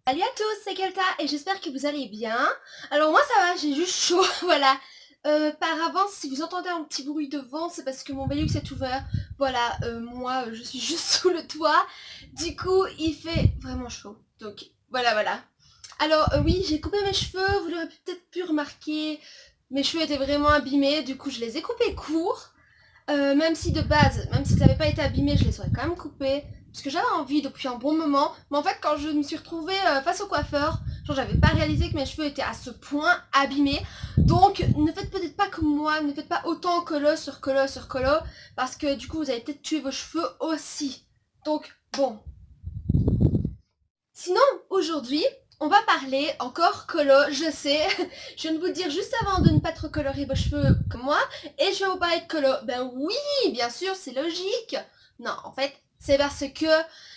Salut à tous, c'est Kelta et j'espère que vous allez bien. Alors moi ça va, j'ai juste chaud, voilà. Par avance, si vous entendez un petit bruit de vent, c'est parce que mon Velux est ouvert. Voilà, moi je suis juste sous le toit. Du coup, il fait vraiment chaud. Donc voilà. Alors oui, j'ai coupé mes cheveux, vous l'aurez peut-être pu remarquer. Mes cheveux étaient vraiment abîmés, du coup je les ai coupés courts. Même si de base, même si ça n'avait pas été abîmé, je les aurais quand même coupés. Parce que j'avais envie depuis un bon moment. Mais en fait, quand je me suis retrouvée face au coiffeur, genre j'avais pas réalisé que mes cheveux étaient à ce point abîmés. Donc ne faites peut-être pas comme moi, ne faites pas autant colo sur colo sur colo. Parce que du coup, vous allez peut-être tuer vos cheveux aussi. Donc bon. Sinon, aujourd'hui, on va parler encore colo, je sais. Je viens de vous le dire juste avant de ne pas trop colorer vos cheveux comme moi. Et je vais vous parler de colo. Ben oui, bien sûr, c'est logique. Non, en fait, c'est parce que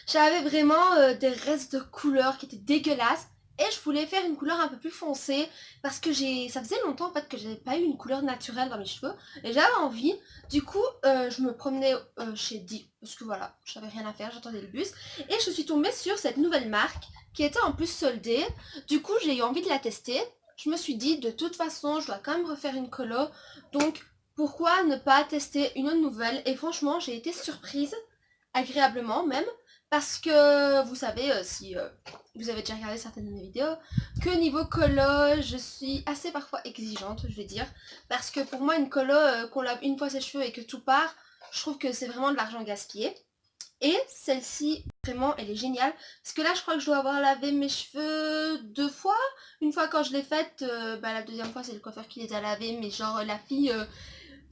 j'avais vraiment des restes de couleurs qui étaient dégueulasses. Et je voulais faire une couleur un peu plus foncée parce que ça faisait longtemps en fait que j'avais pas eu une couleur naturelle dans mes cheveux et j'avais envie. Du coup, je me promenais chez Di parce que voilà, j'avais rien à faire, j'attendais le bus et je suis tombée sur cette nouvelle marque qui était en plus soldée. Du coup, j'ai eu envie de la tester. Je me suis dit, de toute façon, je dois quand même refaire une colo. Donc, pourquoi ne pas tester une autre nouvelle? Et franchement, j'ai été surprise, agréablement même, parce que vous savez, si vous avez déjà regardé certaines de mes vidéos, que niveau colo, je suis assez parfois exigeante, je vais dire. Parce que pour moi, une colo, qu'on lave une fois ses cheveux et que tout part, je trouve que c'est vraiment de l'argent gaspillé. Et celle-ci, vraiment, elle est géniale. Parce que là, je crois que je dois avoir lavé mes cheveux 2 fois. Une fois quand je l'ai faite, la deuxième fois, c'est le coiffeur qui les a lavés. Mais genre, la fille,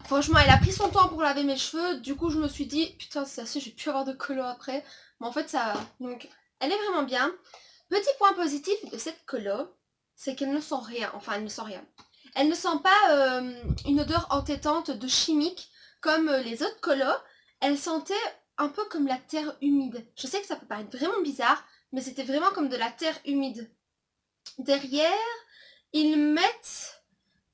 franchement, elle a pris son temps pour laver mes cheveux. Du coup, je me suis dit, putain, c'est assez, je vais plus avoir de colo après. Mais en fait, ça va. Donc, elle est vraiment bien. Petit point positif de cette colo, c'est qu'elle ne sent rien. Enfin, elle ne sent rien. Elle ne sent pas une odeur entêtante de chimique comme les autres colos. Elle sentait un peu comme la terre humide. Je sais que ça peut paraître vraiment bizarre, mais c'était vraiment comme de la terre humide. Derrière, ils mettent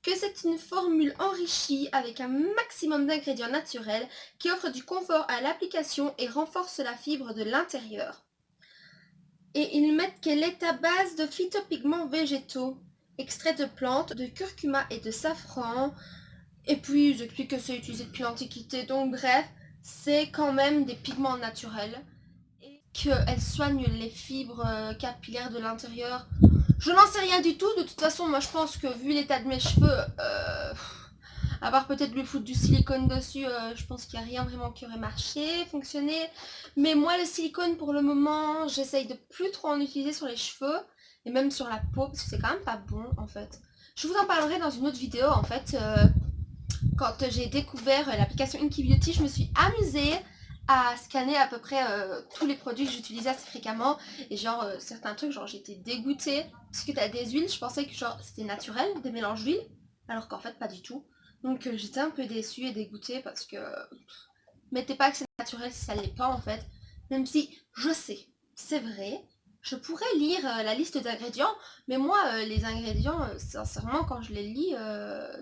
que c'est une formule enrichie avec un maximum d'ingrédients naturels qui offre du confort à l'application et renforce la fibre de l'intérieur. Et ils mettent qu'elle est à base de phytopigments végétaux, extraits de plantes, de curcuma et de safran. Et puis ils expliquent que c'est utilisé depuis l'Antiquité, donc bref, c'est quand même des pigments naturels. Et qu'elle soigne les fibres capillaires de l'intérieur. Je n'en sais rien du tout, de toute façon moi je pense que vu l'état de mes cheveux, à part peut-être lui foutre du silicone dessus, je pense qu'il n'y a rien vraiment qui aurait marché, fonctionné. Mais moi le silicone pour le moment, j'essaye de plus trop en utiliser sur les cheveux, et même sur la peau, parce que c'est quand même pas bon en fait. Je vous en parlerai dans une autre vidéo en fait. Quand j'ai découvert l'application Inky Beauty, je me suis amusée à scanner à peu près tous les produits que j'utilisais assez fréquemment. Et genre certains trucs, genre j'étais dégoûtée. Parce que t'as des huiles, je pensais que genre c'était naturel, des mélanges d'huile. Alors qu'en fait pas du tout. Donc j'étais un peu déçue et dégoûtée parce que mettez pas que c'est naturel si ça l'est pas en fait. Même si je sais, c'est vrai. Je pourrais lire la liste d'ingrédients, mais moi les ingrédients, sincèrement quand je les lis,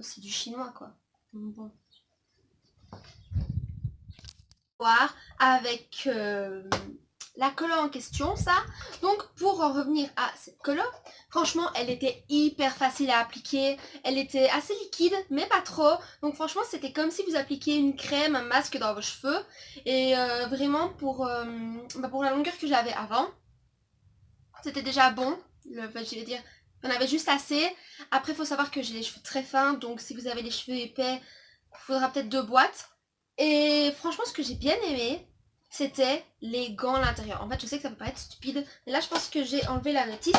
c'est du chinois quoi. Bon. Voir avec la colo en question, ça. Donc, pour en revenir à cette colo, franchement, elle était hyper facile à appliquer. Elle était assez liquide, mais pas trop. Donc, franchement, c'était comme si vous appliquiez une crème, un masque dans vos cheveux. Et vraiment, pour la longueur que j'avais avant, c'était déjà bon. Je vais dire, on avait juste assez. Après, il faut savoir que j'ai les cheveux très fins. Donc, si vous avez les cheveux épais, il faudra peut-être 2 boîtes. Et franchement, ce que j'ai bien aimé, c'était les gants à l'intérieur. En fait, je sais que ça peut paraître stupide, mais là, je pense que j'ai enlevé la notice.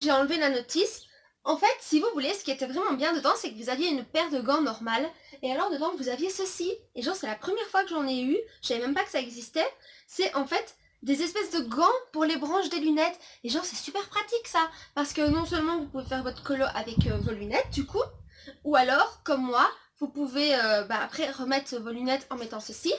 J'ai enlevé la notice. En fait, si vous voulez, ce qui était vraiment bien dedans, c'est que vous aviez une paire de gants normale. Et alors, dedans, vous aviez ceci. Et genre, c'est la première fois que j'en ai eu. Je savais même pas que ça existait. C'est en fait des espèces de gants pour les branches des lunettes. Et genre, c'est super pratique ça. Parce que non seulement vous pouvez faire votre colo avec vos lunettes, du coup, ou alors, comme moi, vous pouvez après remettre vos lunettes en mettant ceci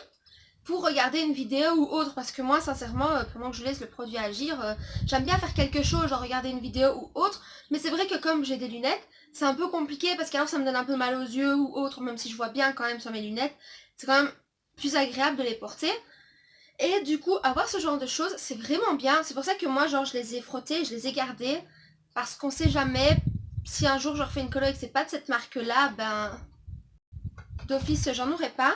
pour regarder une vidéo ou autre, parce que moi sincèrement pendant que je laisse le produit agir, j'aime bien faire quelque chose, genre regarder une vidéo ou autre, mais c'est vrai que comme j'ai des lunettes, c'est un peu compliqué parce qu'alors ça me donne un peu mal aux yeux ou autre, même si je vois bien quand même sur mes lunettes, c'est quand même plus agréable de les porter. Et du coup, avoir ce genre de choses, c'est vraiment bien. C'est pour ça que moi, genre, je les ai frottés, je les ai gardés. Parce qu'on sait jamais, si un jour je refais une colo et que c'est pas de cette marque-là, ben, d'office, j'en aurai pas.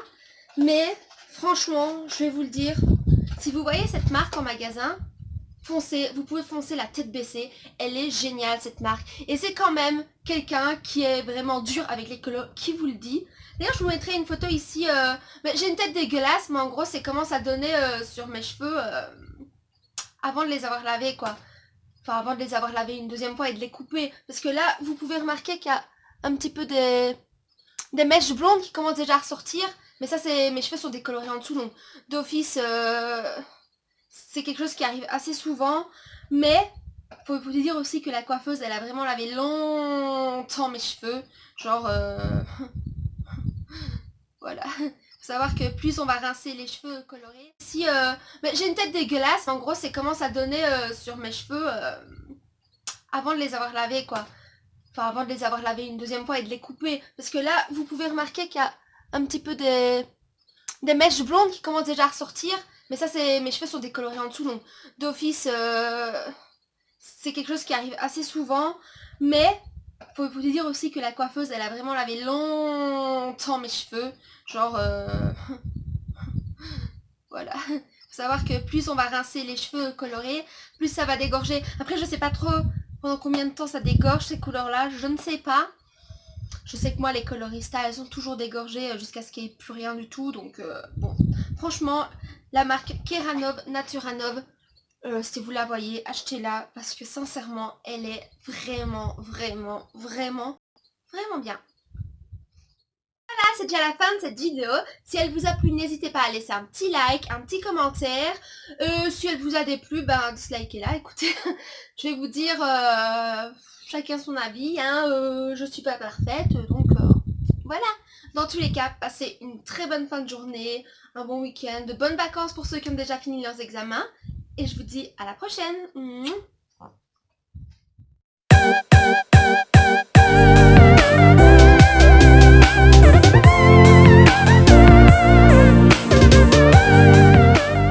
Mais, franchement, je vais vous le dire, si vous voyez cette marque en magasin, foncez, vous pouvez foncer la tête baissée. Elle est géniale, cette marque. Et c'est quand même quelqu'un qui est vraiment dur avec les colos, qui vous le dit. D'ailleurs, je vous mettrai une photo ici. J'ai une tête dégueulasse, mais en gros, c'est comment ça donnait sur mes cheveux avant de les avoir lavés, quoi. Enfin, avant de les avoir lavés une deuxième fois et de les couper. Parce que là, vous pouvez remarquer qu'il y a un petit peu des mèches blondes qui commencent déjà à ressortir. Mais ça, c'est mes cheveux sont décolorés en dessous, donc d'office, c'est quelque chose qui arrive assez souvent. Mais faut vous dire aussi que la coiffeuse, elle a vraiment lavé longtemps mes cheveux. Genre, voilà. Faut savoir que plus on va rincer les cheveux colorés. Si j'ai une tête dégueulasse, mais en gros, c'est comment ça donnait sur mes cheveux avant de les avoir lavés, quoi. Enfin, avant de les avoir lavés une deuxième fois et de les couper. Parce que là, vous pouvez remarquer qu'il y a un petit peu des mèches blondes qui commencent déjà à ressortir. Mais ça, c'est mes cheveux sont décolorés en dessous, donc d'office, c'est quelque chose qui arrive assez souvent. Mais faut vous dire aussi que la coiffeuse, elle a vraiment lavé longtemps mes cheveux. Genre, voilà. Faut savoir que plus on va rincer les cheveux colorés, plus ça va dégorger. Après, je sais pas trop pendant combien de temps ça dégorge ces couleurs-là, je ne sais pas. Je sais que moi, les coloristas, elles sont toujours dégorgées jusqu'à ce qu'il n'y ait plus rien du tout. Donc, bon. Franchement, la marque Keranov Naturanov, si vous la voyez, achetez-la. Parce que sincèrement, elle est vraiment, vraiment, vraiment, vraiment bien. Voilà, c'est déjà la fin de cette vidéo. Si elle vous a plu, n'hésitez pas à laisser un petit like, un petit commentaire. Si elle vous a déplu, ben dislikez-la. Écoutez, je vais vous dire, chacun son avis. Hein, je suis pas parfaite, donc voilà. Dans tous les cas, passez une très bonne fin de journée, un bon week-end, de bonnes vacances pour ceux qui ont déjà fini leurs examens. Et je vous dis à la prochaine.